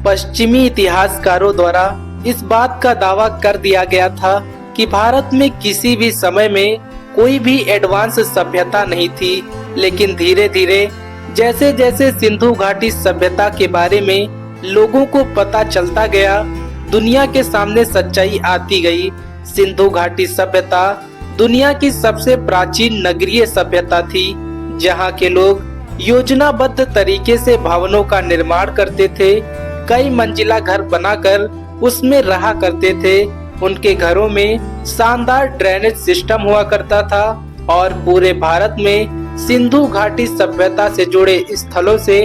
पश्चिमी इतिहासकारों द्वारा इस बात का दावा कर दिया गया था कि भारत में किसी भी समय में कोई भी एडवांस सभ्यता नहीं थी, लेकिन धीरे धीरे जैसे जैसे सिंधु घाटी सभ्यता के बारे में लोगों को पता चलता गया, दुनिया के सामने सच्चाई आती गई। सिंधु घाटी सभ्यता दुनिया की सबसे प्राचीन नगरीय सभ्यता थी, जहां के लोग योजनाबद्ध तरीके से भवनों का निर्माण करते थे, कई मंजिला घर बनाकर उसमें रहा करते थे। उनके घरों में शानदार ड्रेनेज सिस्टम हुआ करता था और पूरे भारत में सिंधु घाटी सभ्यता से जुड़े स्थलों से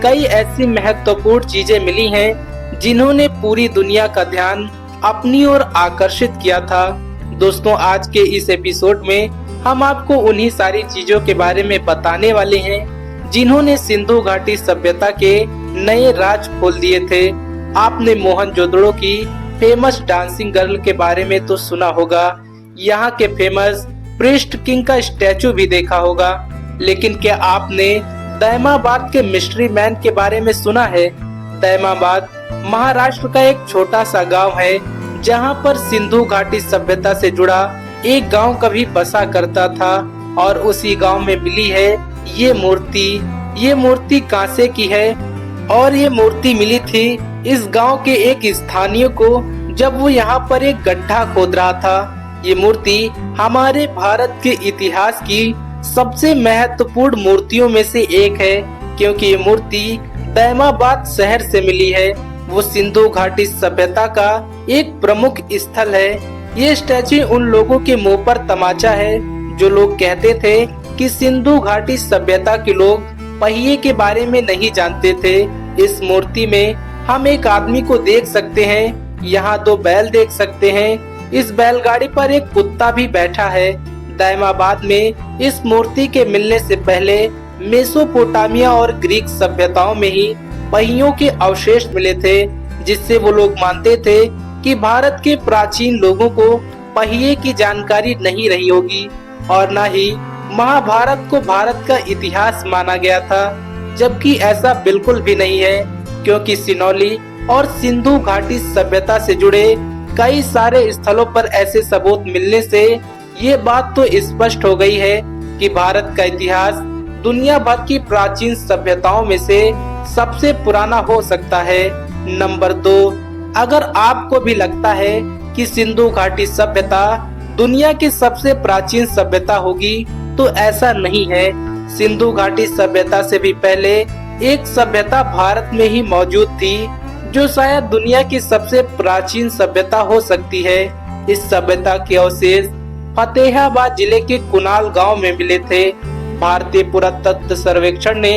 कई ऐसी महत्वपूर्ण चीजें मिली हैं जिन्होंने पूरी दुनिया का ध्यान अपनी ओर आकर्षित किया था। दोस्तों, आज के इस एपिसोड में हम आपको उन्हीं सारी चीजों के बारे में बताने वाले हैं जिन्होंने सिंधु घाटी सभ्यता के नए राज खोल दिए थे। आपने मोहनजोदड़ो की फेमस डांसिंग गर्ल के बारे में तो सुना होगा, यहाँ के फेमस प्रिस्ट किंग का स्टैचू भी देखा होगा, लेकिन क्या आपने दैमाबाद के मिस्ट्री मैन के बारे में सुना है? दैमाबाद महाराष्ट्र का एक छोटा सा गांव है जहां पर सिंधु घाटी सभ्यता से जुड़ा एक गांव कभी बसा करता था और उसी गांव में मिली है ये मूर्ति। ये मूर्ति कांसे की है और ये मूर्ति मिली थी इस गांव के एक स्थानीय को जब वो यहाँ पर एक गड्ढा खोद रहा था। ये मूर्ति हमारे भारत के इतिहास की सबसे महत्वपूर्ण मूर्तियों में से एक है, क्योंकि ये मूर्ति दैमाबाद शहर से मिली है। वो सिंधु घाटी सभ्यता का एक प्रमुख स्थल है। ये स्टैचू उन लोगों के मुंह पर तमाचा है जो लोग कहते थे कि सिंधु घाटी सभ्यता के लोग पहिए के बारे में नहीं जानते थे। इस मूर्ति में हम एक आदमी को देख सकते हैं, यहाँ 2 बैल देख सकते हैं, इस बैलगाड़ी पर एक कुत्ता भी बैठा है। दैमाबाद में इस मूर्ति के मिलने से पहले मेसोपोटामिया और ग्रीक सभ्यताओं में ही पहियों के अवशेष मिले थे, जिससे वो लोग मानते थे कि भारत के प्राचीन लोगों को पहिए की जानकारी नहीं रही होगी और न ही महाभारत को भारत का इतिहास माना गया था, जबकि ऐसा बिल्कुल भी नहीं है, क्योंकि सिनौली और सिंधु घाटी सभ्यता से जुड़े कई सारे स्थलों पर ऐसे सबूत मिलने से ये बात तो स्पष्ट हो गई है कि भारत का इतिहास दुनिया भर की प्राचीन सभ्यताओं में से सबसे पुराना हो सकता है। नंबर 2, अगर आपको भी लगता है कि सिंधु घाटी सभ्यता दुनिया की सबसे प्राचीन सभ्यता होगी, तो ऐसा नहीं है। सिंधु घाटी सभ्यता से भी पहले एक सभ्यता भारत में ही मौजूद थी, जो शायद दुनिया की सबसे प्राचीन सभ्यता हो सकती है। इस सभ्यता के अवशेष फतेहाबाद जिले के कुनाल गांव में मिले थे। भारतीय पुरातत्व सर्वेक्षण ने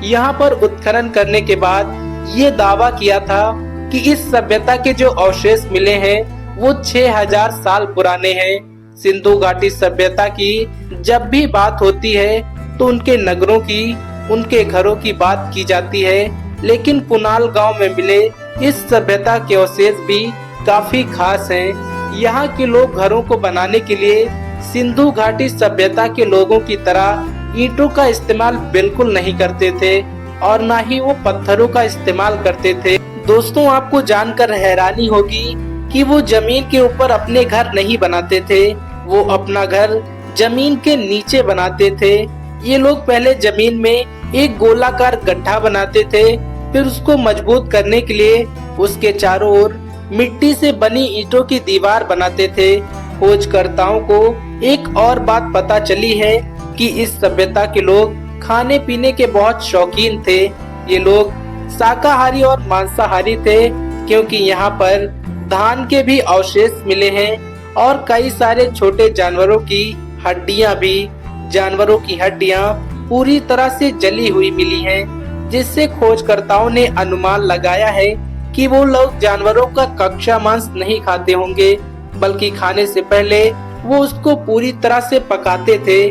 यहां पर उत्खनन करने के बाद ये दावा किया था कि इस सभ्यता के जो अवशेष मिले हैं वो 6000 साल पुराने हैं। सिंधु घाटी सभ्यता की जब भी बात होती है तो उनके नगरों की, उनके घरों की बात की जाती है, लेकिन कुनाल गांव में मिले इस सभ्यता के अवशेष भी काफी खास हैं। यहाँ के लोग घरों को बनाने के लिए सिंधु घाटी सभ्यता के लोगों की तरह ईंटों का इस्तेमाल बिल्कुल नहीं करते थे और न ही वो पत्थरों का इस्तेमाल करते थे। दोस्तों, आपको जानकर हैरानी होगी कि वो जमीन के ऊपर अपने घर नहीं बनाते थे, वो अपना घर जमीन के नीचे बनाते थे। ये लोग पहले जमीन में एक गोलाकार गड्ढा बनाते थे, फिर उसको मजबूत करने के लिए उसके चारों ओर मिट्टी से बनी ईंटों की दीवार बनाते थे। खोजकर्ताओं को एक और बात पता चली है कि इस सभ्यता के लोग खाने पीने के बहुत शौकीन थे। ये लोग शाकाहारी और मांसाहारी थे, क्योंकि यहाँ पर धान के भी अवशेष मिले हैं और कई सारे छोटे जानवरों की हड्डियाँ भी। जानवरों की हड्डियाँ पूरी तरह से जली हुई मिली हैं, जिससे खोजकर्ताओं ने अनुमान लगाया है कि वो लोग जानवरों का कच्चा मांस नहीं खाते होंगे, बल्कि खाने से पहले वो उसको पूरी तरह से पकाते थे।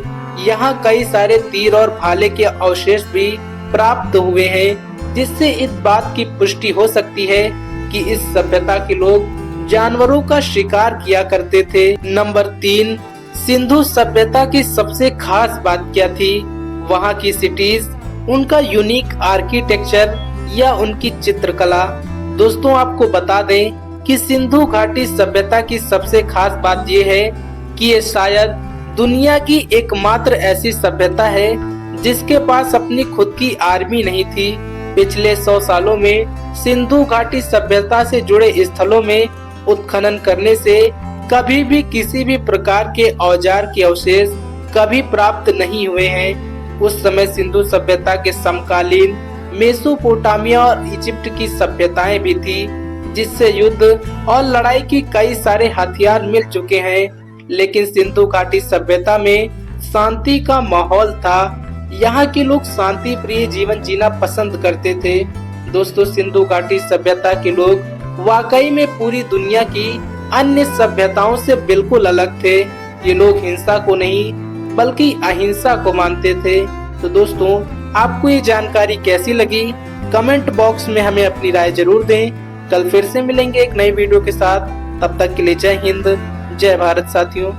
यहाँ कई सारे तीर और भाले के अवशेष भी प्राप्त हुए हैं, जिससे इस बात की पुष्टि हो सकती है कि इस सभ्यता के लोग जानवरों का शिकार किया करते थे। नंबर 3, सिंधु सभ्यता की सबसे खास बात क्या थी? वहाँ की सिटीज, उनका यूनिक आर्किटेक्चर या उनकी चित्रकला। दोस्तों आपको बता दें कि सिंधु घाटी सभ्यता की सबसे खास बात ये है कि ये शायद दुनिया की एकमात्र ऐसी सभ्यता है जिसके पास अपनी खुद की आर्मी नहीं थी। पिछले 100 सालों में सिंधु घाटी सभ्यता से जुड़े स्थलों में उत्खनन करने से कभी भी किसी भी प्रकार के औजार के अवशेष कभी प्राप्त नहीं हुए हैं। उस समय सिंधु सभ्यता के समकालीन मेसोपोटामिया और इजिप्ट की सभ्यताएं भी थी, जिससे युद्ध और लड़ाई की कई सारे हथियार मिल चुके हैं, लेकिन सिंधु घाटी सभ्यता में शांति का माहौल था। यहाँ के लोग शांति प्रिय जीवन जीना पसंद करते थे। दोस्तों सिंधु घाटी सभ्यता के लोग वाकई में पूरी दुनिया की अन्य सभ्यताओं से बिल्कुल अलग थे। ये लोग हिंसा को नहीं बल्कि अहिंसा को मानते थे। तो दोस्तों आपको ये जानकारी कैसी लगी, कमेंट बॉक्स में हमें अपनी राय जरूर दें। कल फिर से मिलेंगे एक नई वीडियो के साथ। तब तक के लिए जय हिंद, जय भारत साथियों।